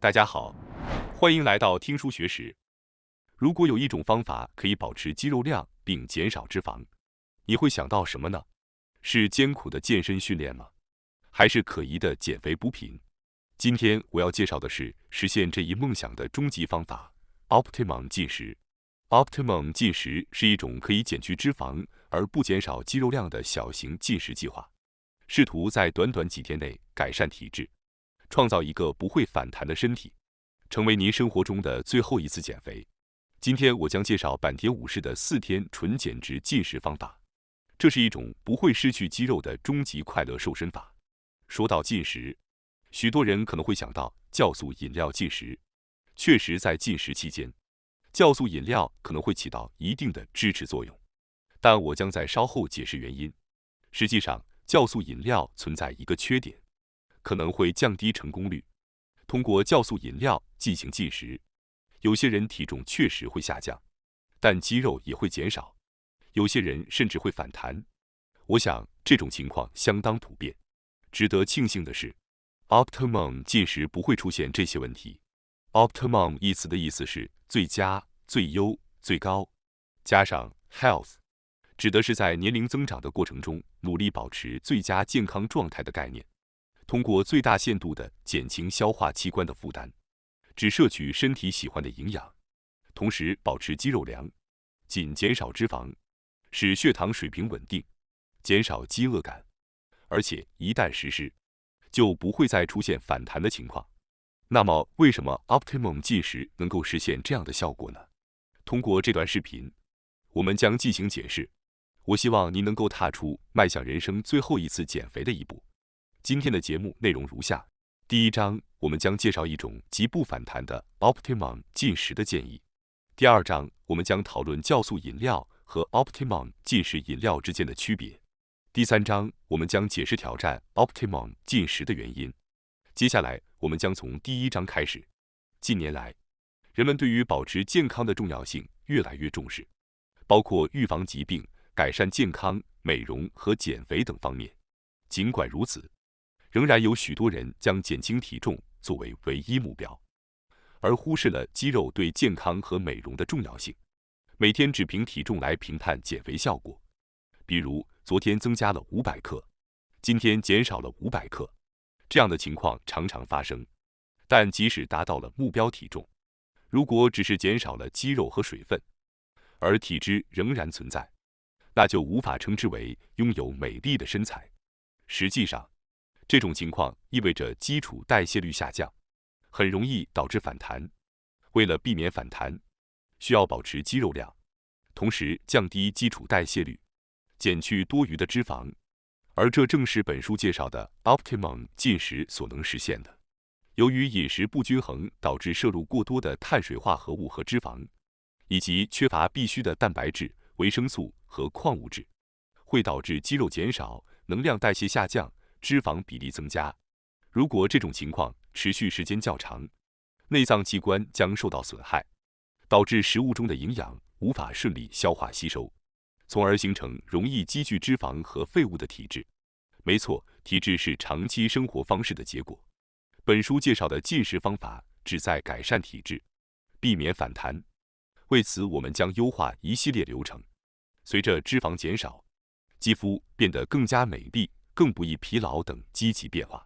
大家好，欢迎来到听书学史。如果有一种方法可以保持肌肉量并减少脂肪，你会想到什么呢？是艰苦的健身训练吗？还是可疑的减肥补品？今天我要介绍的是实现这一梦想的终极方法 ——Optimum 进食。Optimum 进食是一种可以减去脂肪而不减少肌肉量的小型进食计划，试图在短短几天内改善体质，创造一个不会反弹的身体，成为您生活中的最后一次减肥。今天我将介绍坂田武士的4天纯减脂进食方法，这是一种不会失去肌肉的终极快乐瘦身法。说到进食，许多人可能会想到酵素饮料进食。确实，在进食期间，酵素饮料可能会起到一定的支持作用，但我将在稍后解释原因。实际上，酵素饮料存在一个缺点，可能会降低成功率。通过酵素饮料进行进食，有些人体重确实会下降，但肌肉也会减少，有些人甚至会反弹。我想这种情况相当普遍。值得庆幸的是， Optimum 进食不会出现这些问题。Optimum 一词的意思是最佳、最优、最高，加上 health， 指的是在年龄增长的过程中努力保持最佳健康状态的概念。通过最大限度地减轻消化器官的负担，只摄取身体喜欢的营养，同时保持肌肉量，仅减少脂肪，使血糖水平稳定，减少饥饿感，而且一旦实施，就不会再出现反弹的情况。那么，为什么 Optimum 进食能够实现这样的效果呢？通过这段视频，我们将进行解释。我希望您能够踏出迈向人生最后一次减肥的一步。今天的节目内容如下：第1章，我们将介绍一种极不反弹的 Optimum 进食的建议。第2章，我们将讨论酵素饮料和 Optimum 进食饮料之间的区别。第3章，我们将解释挑战 Optimum 进食的原因。接下来，我们将从第1章开始。近年来，人们对于保持健康的重要性越来越重视，包括预防疾病、改善健康、美容和减肥等方面。尽管如此，仍然有许多人将减轻体重作为唯一目标，而忽视了肌肉对健康和美容的重要性。每天只凭体重来评判减肥效果，比如昨天增加了500克，今天减少了500克，这样的情况常常发生。但即使达到了目标体重，如果只是减少了肌肉和水分，而体脂仍然存在，那就无法称之为拥有美丽的身材。实际上，这种情况意味着基础代谢率下降，很容易导致反弹。为了避免反弹，需要保持肌肉量，同时降低基础代谢率，减去多余的脂肪，而这正是本书介绍的 Optimum 进食所能实现的。由于饮食不均衡导致摄入过多的碳水化合物和脂肪，以及缺乏必需的蛋白质、维生素和矿物质，会导致肌肉减少、能量代谢下降、脂肪比例增加。如果这种情况持续时间较长，内脏器官将受到损害，导致食物中的营养无法顺利消化吸收，从而形成容易积聚脂肪和废物的体质。没错，体质是长期生活方式的结果。本书介绍的进食方法旨在改善体质，避免反弹。为此，我们将优化一系列流程。随着脂肪减少，肌肤变得更加美丽，更不易疲劳等积极变化。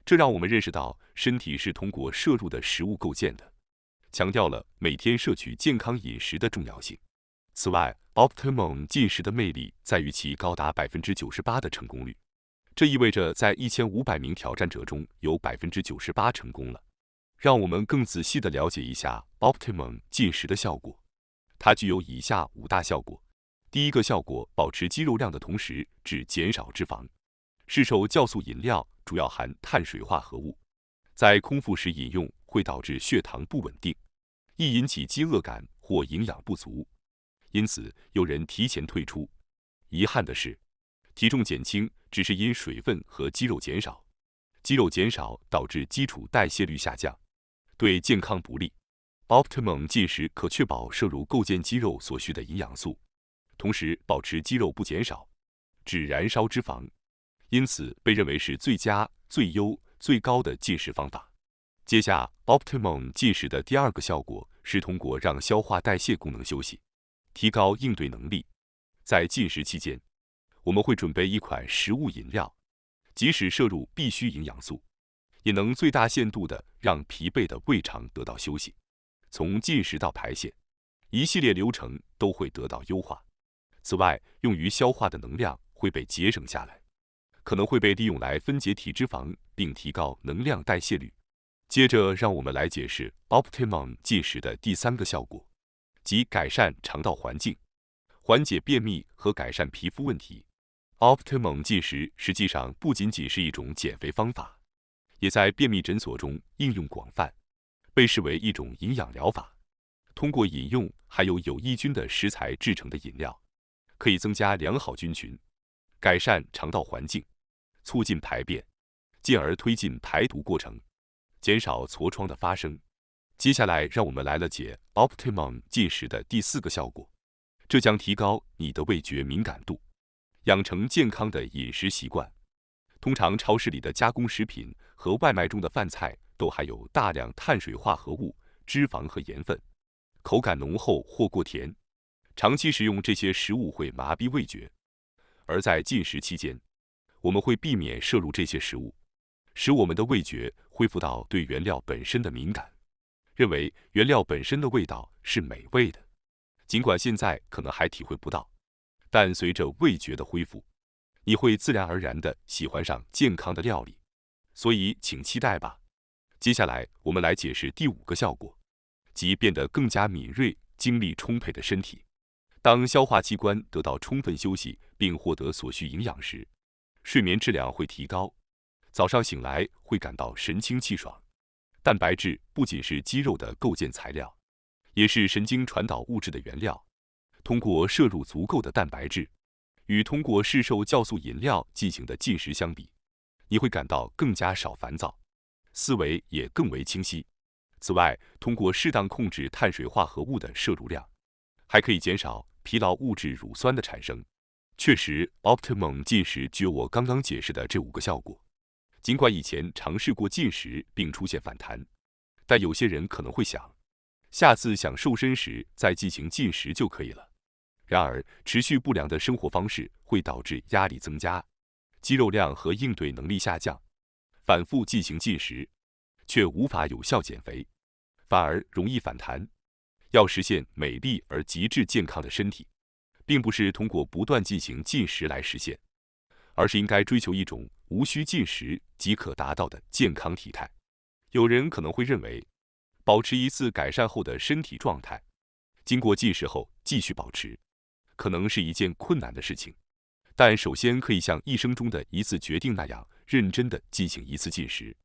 这让我们认识到身体是通过摄入的食物构建的，强调了每天摄取健康饮食的重要性。此外， Optimum 进食的魅力在于其高达 98% 的成功率，这意味着在1500名挑战者中有 98% 成功了。让我们更仔细地了解一下 Optimum 进食的效果。它具有以下5大效果。第一个效果，保持肌肉量的同时只减少脂肪。市售酵素饮料主要含碳水化合物，在空腹时饮用会导致血糖不稳定，易引起饥饿感或营养不足，因此有人提前退出。遗憾的是，体重减轻只是因水分和肌肉减少，肌肉减少导致基础代谢率下降，对健康不利。Optimum 进食可确保摄入构建肌肉所需的营养素，同时保持肌肉不减少，只燃烧脂肪，因此被认为是最佳、最优、最高的进食方法。接下 Optimum 进食的第二个效果是通过让消化代谢功能休息，提高应对能力。在进食期间，我们会准备一款食物饮料，即使摄入必需营养素，也能最大限度地让疲惫的胃肠得到休息。从进食到排泄，一系列流程都会得到优化。此外，用于消化的能量会被节省下来，可能会被利用来分解体脂肪，并提高能量代谢率。接着，让我们来解释 Optimum 进食的第三个效果，即改善肠道环境，缓解便秘和改善皮肤问题。Optimum 进食实际上不仅仅是一种减肥方法，也在便秘诊所中应用广泛，被视为一种营养疗法。通过饮用含有有益菌的食材制成的饮料，可以增加良好菌群，改善肠道环境，促进排便，进而推进排毒过程，减少痤疮的发生。接下来，让我们来了解 Optimum 进食的第四个效果，这将提高你的味觉敏感度，养成健康的饮食习惯。通常超市里的加工食品和外卖中的饭菜都含有大量碳水化合物、脂肪和盐分，口感浓厚或过甜。长期食用这些食物会麻痹味觉，而在进食期间，我们会避免摄入这些食物，使我们的味觉恢复到对原料本身的敏感，认为原料本身的味道是美味的。尽管现在可能还体会不到，但随着味觉的恢复，你会自然而然地喜欢上健康的料理，所以请期待吧。接下来，我们来解释第五个效果，即变得更加敏锐、精力充沛的身体。当消化器官得到充分休息并获得所需营养时，睡眠质量会提高，早上醒来会感到神清气爽。蛋白质不仅是肌肉的构建材料，也是神经传导物质的原料。通过摄入足够的蛋白质，与通过市售酵素饮料进行的进食相比，你会感到更加少烦躁，思维也更为清晰。此外，通过适当控制碳水化合物的摄入量，还可以减少疲劳物质乳酸的产生。确实 ，Optimum 进食具有我刚刚解释的这五个效果。尽管以前尝试过进食并出现反弹，但有些人可能会想，下次想瘦身时再进行进食就可以了。然而，持续不良的生活方式会导致压力增加，肌肉量和应对能力下降。反复进行进食，却无法有效减肥，反而容易反弹。要实现美丽而极致健康的身体，并不是通过不断进行进食来实现，而是应该追求一种无需进食即可达到的健康体态。有人可能会认为，保持一次改善后的身体状态，经过进食后继续保持，可能是一件困难的事情。但首先可以像一生中的一次决定那样，认真地进行一次进食。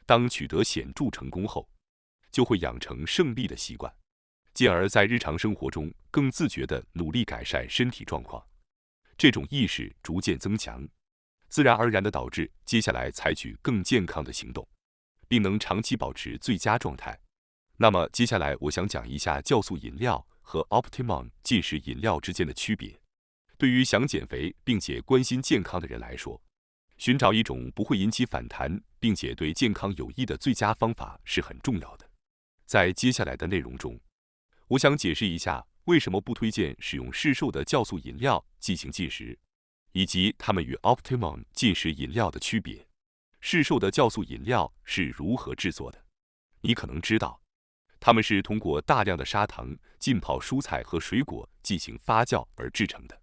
当取得显著成功后，就会养成胜利的习惯，进而在日常生活中更自觉地努力改善身体状况。这种意识逐渐增强，自然而然地导致接下来采取更健康的行动，并能长期保持最佳状态。那么接下来我想讲一下酵素饮料和 Optimum 进食饮料之间的区别。对于想减肥并且关心健康的人来说，寻找一种不会引起反弹并且对健康有益的最佳方法是很重要的。在接下来的内容中，我想解释一下为什么不推荐使用市售的酵素饮料进行进食，以及它们与 Optimum 进食饮料的区别。市售的酵素饮料是如何制作的？你可能知道，它们是通过大量的砂糖浸泡蔬菜和水果进行发酵而制成的。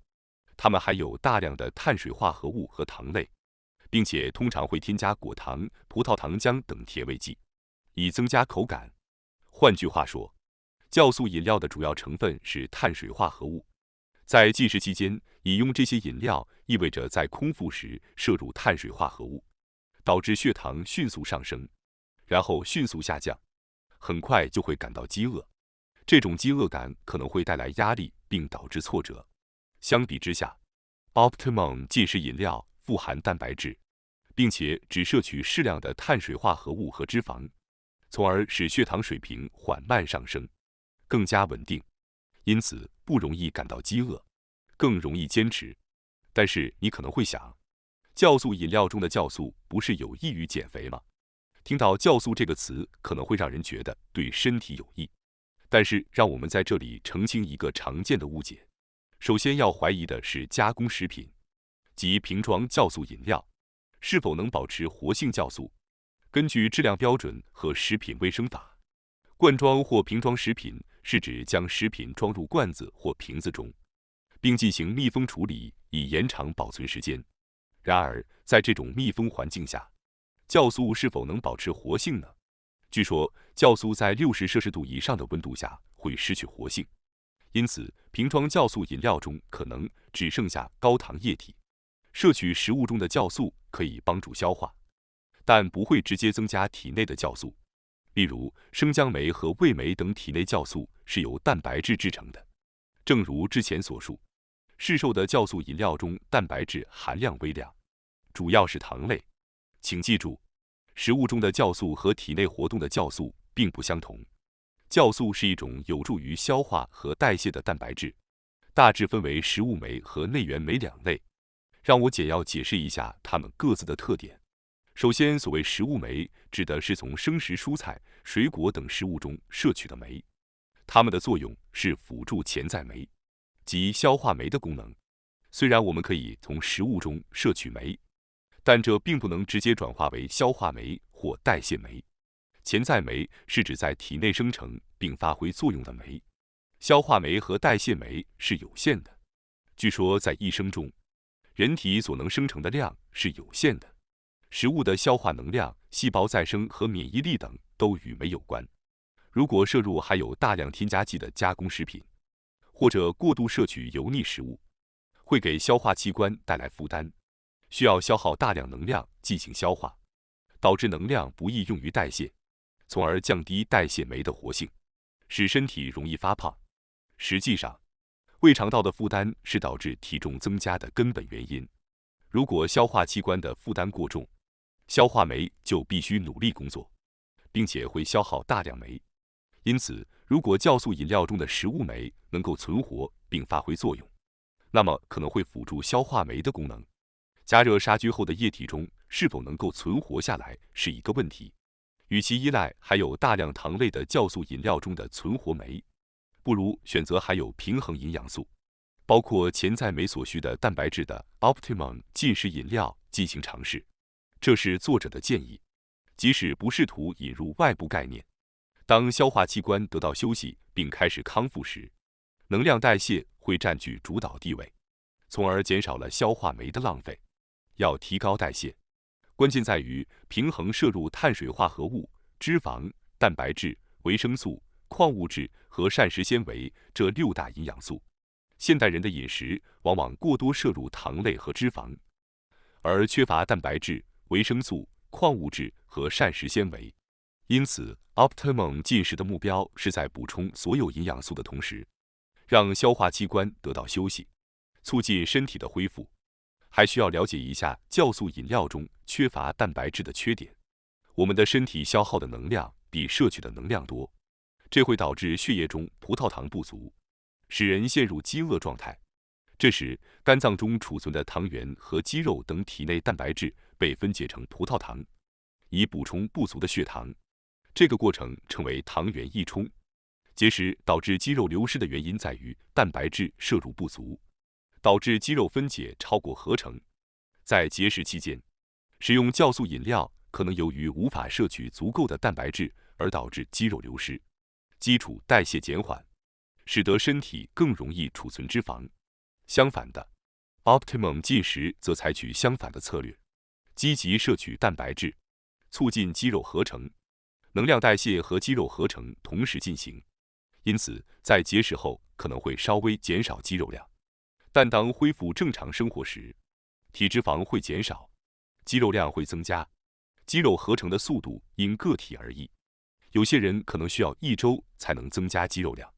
它们含有大量的碳水化合物和糖类，并且通常会添加果糖、葡萄糖浆等甜味剂，以增加口感。换句话说，酵素饮料的主要成分是碳水化合物。在进食期间饮用这些饮料，意味着在空腹时摄入碳水化合物，导致血糖迅速上升，然后迅速下降，很快就会感到饥饿。这种饥饿感可能会带来压力，并导致挫折。相比之下， Optimum 进食饮料富含蛋白质，并且只摄取适量的碳水化合物和脂肪，从而使血糖水平缓慢上升，更加稳定，因此不容易感到饥饿，更容易坚持。但是你可能会想，酵素饮料中的酵素不是有益于减肥吗？听到酵素这个词，可能会让人觉得对身体有益，但是让我们在这里澄清一个常见的误解。首先要怀疑的是加工食品，即瓶装酵素饮料是否能保持活性酵素。根据质量标准和食品卫生法，罐装或瓶装食品是指将食品装入罐子或瓶子中，并进行密封处理，以延长保存时间。然而，在这种密封环境下，酵素是否能保持活性呢？据说，酵素在60°C以上的温度下会失去活性，因此瓶装酵素饮料中可能只剩下高糖液体。摄取食物中的酵素可以帮助消化，但不会直接增加体内的酵素。例如，生姜酶和味酶等体内酵素是由蛋白质制成的。正如之前所述，市售的酵素饮料中蛋白质含量微量，主要是糖类。请记住，食物中的酵素和体内活动的酵素并不相同。酵素是一种有助于消化和代谢的蛋白质，大致分为食物酶和内源酶两类。让我简要解释一下它们各自的特点。首先，所谓食物酶，指的是从生食蔬菜、水果等食物中摄取的酶，它们的作用是辅助潜在酶，即消化酶的功能。虽然我们可以从食物中摄取酶，但这并不能直接转化为消化酶或代谢酶。潜在酶是指在体内生成并发挥作用的酶，消化酶和代谢酶是有限的。据说在一生中，人体所能生成的量是有限的，食物的消化能量、细胞再生和免疫力等都与酶有关。如果摄入含有大量添加剂的加工食品，或者过度摄取油腻食物，会给消化器官带来负担，需要消耗大量能量进行消化，导致能量不易用于代谢，从而降低代谢酶的活性，使身体容易发胖。实际上，胃肠道的负担是导致体重增加的根本原因。如果消化器官的负担过重，消化酶就必须努力工作，并且会消耗大量酶。因此，如果酵素饮料中的食物酶能够存活并发挥作用，那么可能会辅助消化酶的功能。加热杀菌后的液体中是否能够存活下来是一个问题。与其依赖含有大量糖类的酵素饮料中的存活酶，不如选择含有平衡营养素，包括潜在酶所需的蛋白质的 Optimum 进食饮料进行尝试。这是作者的建议，即使不试图引入外部概念。当消化器官得到休息并开始康复时，能量代谢会占据主导地位，从而减少了消化酶的浪费。要提高代谢，关键在于平衡摄入碳水化合物、脂肪、蛋白质、维生素、矿物质和膳食纤维这6大营养素。现代人的饮食往往过多摄入糖类和脂肪，而缺乏蛋白质、维生素、矿物质和膳食纤维。因此 ，Optimum 进食的目标是在补充所有营养素的同时，让消化器官得到休息，促进身体的恢复。还需要了解一下酵素饮料中缺乏蛋白质的缺点。我们的身体消耗的能量比摄取的能量多，这会导致血液中葡萄糖不足，使人陷入饥饿状态。这时，肝脏中储存的糖原和肌肉等体内蛋白质被分解成葡萄糖，以补充不足的血糖。这个过程称为糖原溢充。结石导致肌肉流失的原因在于蛋白质摄入不足，导致肌肉分解超过合成。在节食期间，使用酵素饮料可能由于无法摄取足够的蛋白质而导致肌肉流失，基础代谢减缓，使得身体更容易储存脂肪。相反的 ，Optimum 进食则采取相反的策略，积极摄取蛋白质，促进肌肉合成，能量代谢和肌肉合成同时进行。因此，在节食后可能会稍微减少肌肉量，但当恢复正常生活时，体脂肪会减少，肌肉量会增加。肌肉合成的速度因个体而异，有些人可能需要1周才能增加肌肉量，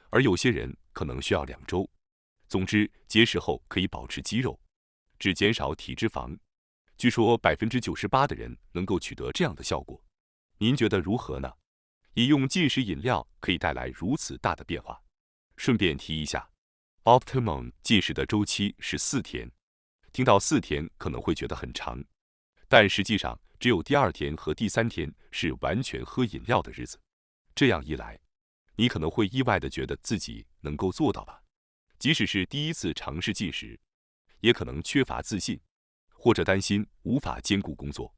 而有些人可能需要2周。总之，节食后可以保持肌肉，只减少体脂肪。据说98%的人能够取得这样的效果。您觉得如何呢？饮用进食饮料可以带来如此大的变化。顺便提一下 ，Optimum 进食的周期是4天。听到4天可能会觉得很长，但实际上只有第2天和第3天是完全喝饮料的日子。这样一来，你可能会意外地觉得自己能够做到吧。即使是第一次尝试进食，也可能缺乏自信，或者担心无法兼顾工作。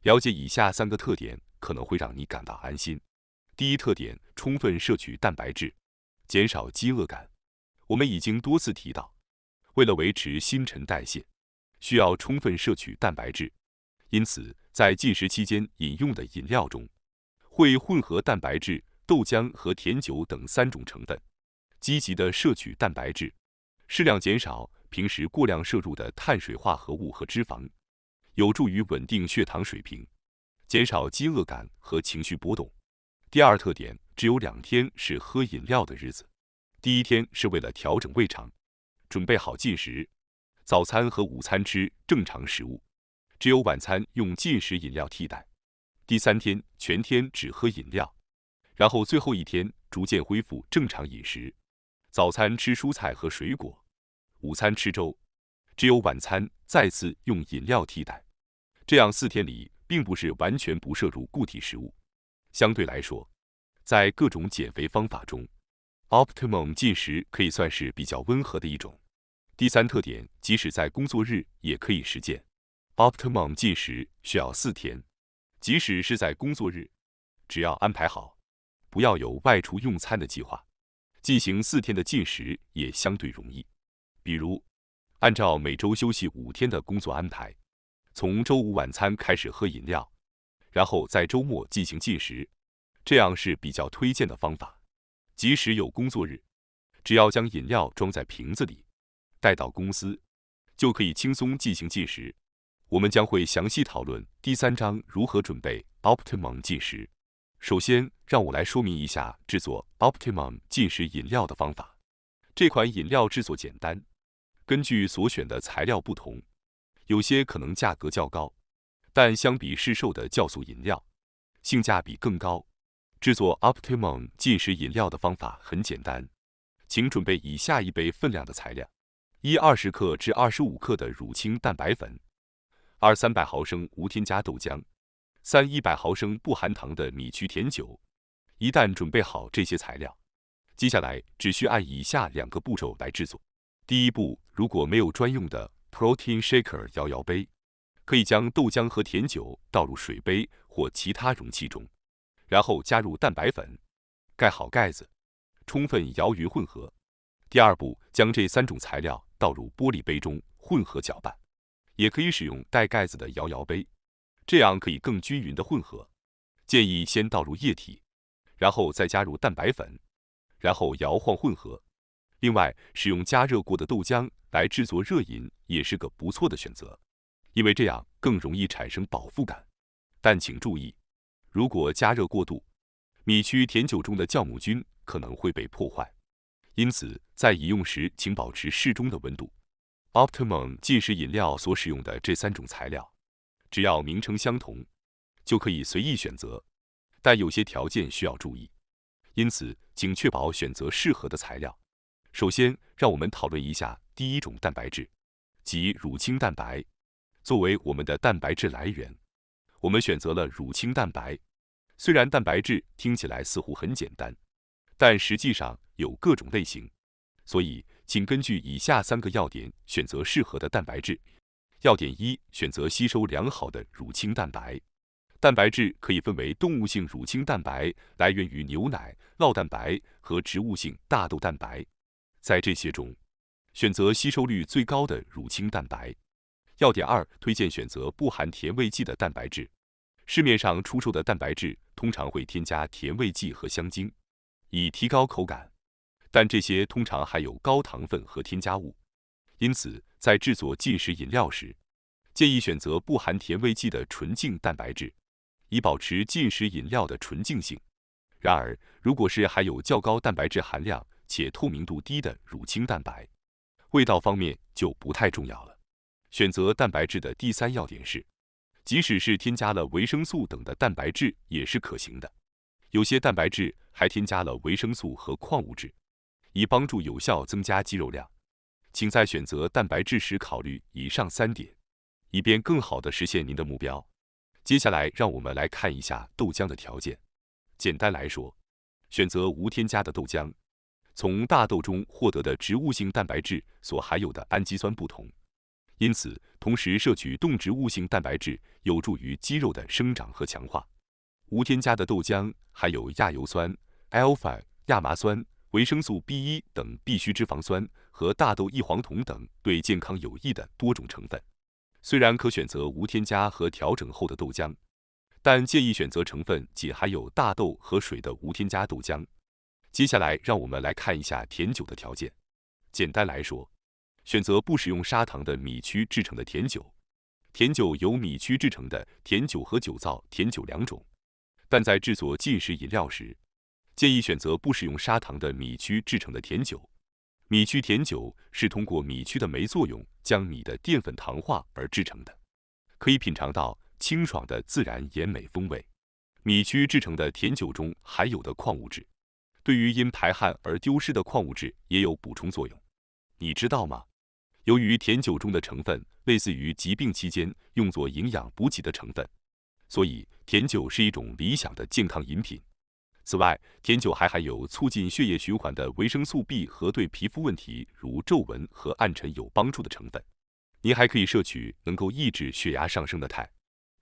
了解以下3个特点可能会让你感到安心。第一特点，充分摄取蛋白质，减少饥饿感。我们已经多次提到，为了维持新陈代谢，需要充分摄取蛋白质，因此在进食期间饮用的饮料中，会混合蛋白质、豆浆和甜酒等3种成分。积极的摄取蛋白质，适量减少平时过量摄入的碳水化合物和脂肪，有助于稳定血糖水平，减少饥饿感和情绪波动。第二特点，只有2天是喝饮料的日子。第1天是为了调整胃肠，准备好进食，早餐和午餐吃正常食物，只有晚餐用进食饮料替代。第3天全天只喝饮料，然后最后1天逐渐恢复正常饮食，早餐吃蔬菜和水果，午餐吃粥，只有晚餐再次用饮料替代。这样4天里并不是完全不摄入固体食物。相对来说，在各种减肥方法中，Optimum 进食可以算是比较温和的一种。第3特点，即使在工作日也可以实践。Optimum 进食需要4天，即使是在工作日，只要安排好，不要有外出用餐的计划，进行4天的进食也相对容易。比如，按照每周休息5天的工作安排，从周五晚餐开始喝饮料，然后在周末进行进食，这样是比较推荐的方法。即使有工作日，只要将饮料装在瓶子里，带到公司，就可以轻松进行进食。我们将会详细讨论第3章如何准备 Optimum 进食。首先，让我来说明一下制作 Optimum 进食饮料的方法。这款饮料制作简单，根据所选的材料不同，有些可能价格较高，但相比市售的酵素饮料，性价比更高。制作 Optimum 进食饮料的方法很简单，请准备以下1杯分量的材料：1 20克至25克的乳清蛋白粉，2 300毫升无添加豆浆，3 100毫升不含糖的米曲甜酒。一旦准备好这些材料，接下来只需按以下2个步骤来制作。第1步，如果没有专用的 Protein Shaker 摇摇杯，可以将豆浆和甜酒倒入水杯或其他容器中，然后加入蛋白粉，盖好盖子，充分摇匀混合。第2步，将这3种材料倒入玻璃杯中混合搅拌，也可以使用带盖子的摇摇杯，这样可以更均匀的混合。建议先倒入液体，然后再加入蛋白粉，然后摇晃混合。另外，使用加热过的豆浆来制作热饮也是个不错的选择，因为这样更容易产生饱腹感。但请注意，如果加热过度，米曲甜酒中的酵母菌可能会被破坏，因此在饮用时请保持适中的温度。Optimum 进食饮料所使用的这3种材料，只要名称相同，就可以随意选择，但有些条件需要注意，因此请确保选择适合的材料。首先，让我们讨论一下第1种蛋白质，即乳清蛋白。作为我们的蛋白质来源，我们选择了乳清蛋白。虽然蛋白质听起来似乎很简单，但实际上有各种类型，所以请根据以下3个要点选择适合的蛋白质。要点1，选择吸收良好的乳清蛋白。蛋白质可以分为动物性乳清蛋白，来源于牛奶、酪蛋白和植物性大豆蛋白。在这些中，选择吸收率最高的乳清蛋白。要点2，推荐选择不含甜味剂的蛋白质。市面上出售的蛋白质通常会添加甜味剂和香精，以提高口感，但这些通常含有高糖分和添加物，因此在制作进食饮料时，建议选择不含甜味剂的纯净蛋白质，以保持进食饮料的纯净性。然而，如果是含有较高蛋白质含量且透明度低的乳清蛋白，味道方面就不太重要了。选择蛋白质的第3要点是，即使是添加了维生素等的蛋白质也是可行的。有些蛋白质还添加了维生素和矿物质，以帮助有效增加肌肉量。请在选择蛋白质时考虑以上3点，以便更好地实现您的目标。接下来，让我们来看一下豆浆的条件。简单来说，选择无添加的豆浆。从大豆中获得的植物性蛋白质所含有的氨基酸不同，因此同时摄取动植物性蛋白质有助于肌肉的生长和强化。无添加的豆浆含有亚油酸、alpha、亚麻酸、维生素 B1 等必需脂肪酸和大豆异黄酮等对健康有益的多种成分。虽然可选择无添加和调整后的豆浆，但建议选择成分仅含有大豆和水的无添加豆浆。接下来，让我们来看一下甜酒的条件。简单来说，选择不使用砂糖的米曲制成的甜酒。甜酒由米曲制成的甜酒和酒造甜酒两种，但在制作进食饮料时，建议选择不使用砂糖的米曲制成的甜酒。米曲甜酒是通过米曲的酶作用将米的淀粉糖化而制成的，可以品尝到清爽的自然盐美风味。米曲制成的甜酒中含有的矿物质，对于因排汗而丢失的矿物质也有补充作用。你知道吗？由于甜酒中的成分类似于疾病期间用作营养补给的成分，所以甜酒是一种理想的健康饮品。此外，甜酒还含有促进血液循环的维生素 B 和对皮肤问题如皱纹和暗沉有帮助的成分。您还可以摄取能够抑制血压上升的肽。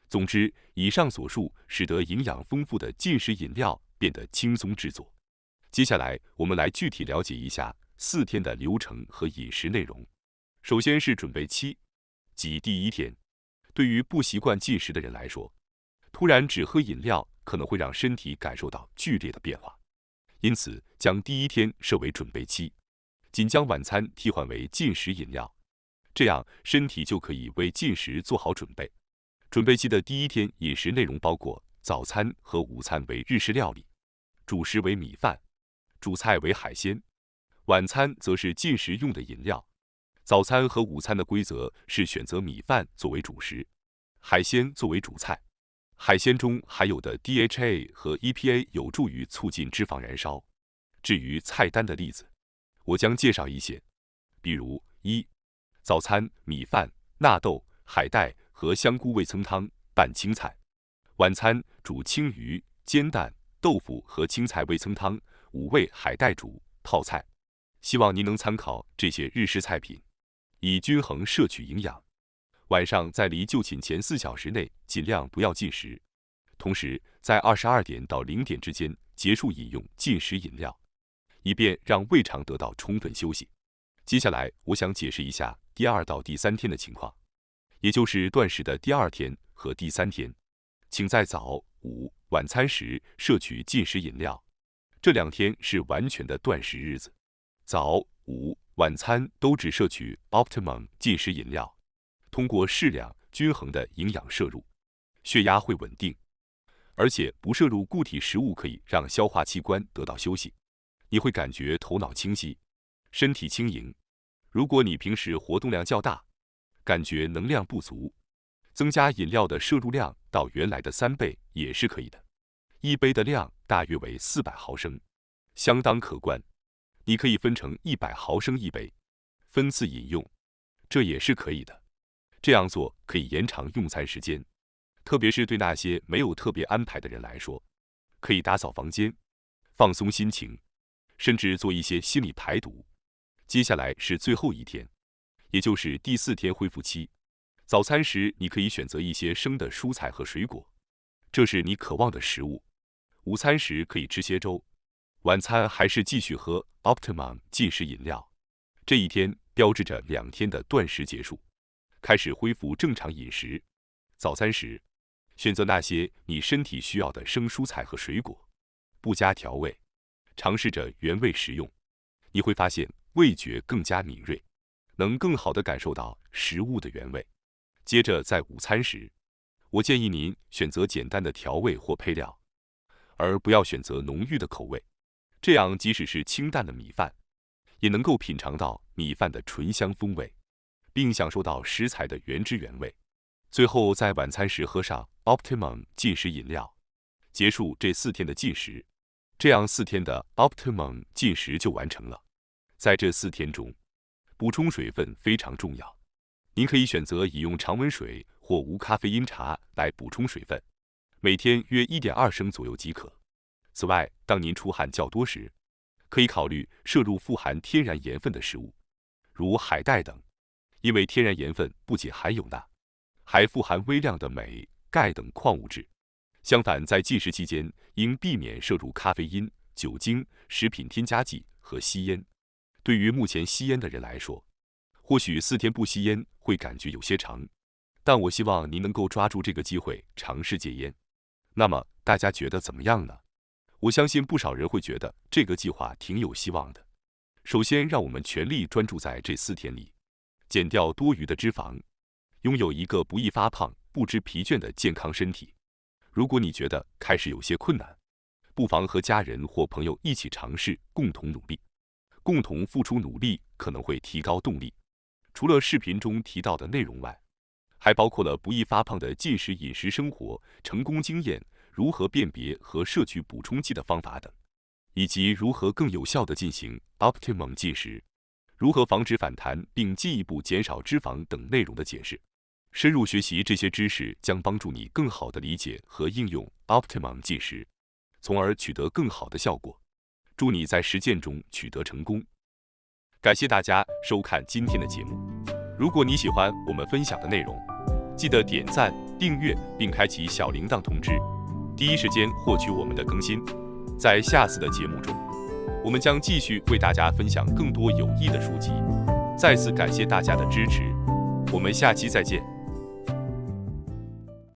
总之，以上所述使得营养丰富的进食饮料变得轻松制作。接下来，我们来具体了解一下4天的流程和饮食内容。首先是准备期，即第1天。对于不习惯进食的人来说，突然只喝饮料可能会让身体感受到剧烈的变化，因此将第1天设为准备期，仅将晚餐替换为进食饮料，这样身体就可以为进食做好准备。准备期的第1天饮食内容包括早餐和午餐为日式料理，主食为米饭，主菜为海鲜，晚餐则是进食用的饮料。早餐和午餐的规则是选择米饭作为主食，海鲜作为主菜。海鲜中含有的 DHA 和 EPA 有助于促进脂肪燃烧。至于菜单的例子，我将介绍一些，比如1. 早餐米饭、纳豆、海带和香菇味噌汤拌青菜。晚餐煮青鱼、煎蛋、豆腐和青菜味噌汤，5味海带煮泡菜。希望您能参考这些日式菜品，以均衡摄取营养。晚上在离就寝前4小时内尽量不要进食，同时在22点到0点之间结束饮用进食饮料，以便让胃肠得到充分休息。接下来，我想解释一下第2到第3天的情况，也就是断食的第2天和第3天。请在早、午、晚餐时摄取进食饮料，这2天是完全的断食日子。早、午、晚餐都只摄取 Optimum 进食饮料，通过适量、均衡的营养摄入，血压会稳定，而且不摄入固体食物可以让消化器官得到休息，你会感觉头脑清晰，身体轻盈。如果你平时活动量较大，感觉能量不足，增加饮料的摄入量到原来的3倍也是可以的。1杯的量大约为400毫升，相当可观。你可以分成100毫升1杯，分次饮用，这也是可以的。这样做可以延长用餐时间，特别是对那些没有特别安排的人来说，可以打扫房间，放松心情，甚至做一些心理排毒。接下来是最后1天，也就是第4天恢复期。早餐时你可以选择一些生的蔬菜和水果，这是你渴望的食物。午餐时可以吃些粥，晚餐还是继续喝 Optimum 进食饮料。这1天标志着2天的断食结束，开始恢复正常饮食。早餐时，选择那些你身体需要的生蔬菜和水果，不加调味，尝试着原味食用，你会发现味觉更加敏锐，能更好地感受到食物的原味。接着在午餐时，我建议您选择简单的调味或配料，而不要选择浓郁的口味，这样即使是清淡的米饭，也能够品尝到米饭的醇香风味，并享受到食材的原汁原味。最后在晚餐时喝上 Optimum 进食饮料，结束这4天的进食。这样4天的 Optimum 进食就完成了。在这4天中，补充水分非常重要。您可以选择饮用常温水或或无咖啡因茶来补充水分，每天约1.2升左右即可。此外，当您出汗较多时，可以考虑摄入富含天然盐分的食物，如海带等，因为天然盐分不仅含有钠，还富含微量的镁、钙等矿物质。相反，在禁食期间，应避免摄入咖啡因、酒精、食品添加剂和吸烟。对于目前吸烟的人来说，或许4天不吸烟会感觉有些长，但我希望您能够抓住这个机会尝试戒烟。那么大家觉得怎么样呢？我相信不少人会觉得这个计划挺有希望的。首先，让我们全力专注在这4天里，减掉多余的脂肪，拥有一个不易发胖、不知疲倦的健康身体。如果你觉得开始有些困难，不妨和家人或朋友一起尝试，共同努力。共同付出努力可能会提高动力。除了视频中提到的内容外，还包括了不易发胖的禁食饮食生活、成功经验、如何辨别和摄取补充剂的方法等，以及如何更有效地进行 Optimum 进食、如何防止反弹并进一步减少脂肪等内容的解释。深入学习这些知识将帮助你更好地理解和应用 Optimum 进食，从而取得更好的效果。祝你在实践中取得成功。感谢大家收看今天的节目。如果你喜欢我们分享的内容，记得点赞、订阅并开启小铃铛通知，第一时间获取我们的更新。在下次的节目中，我们将继续为大家分享更多有益的书籍。再次感谢大家的支持，我们下期再见。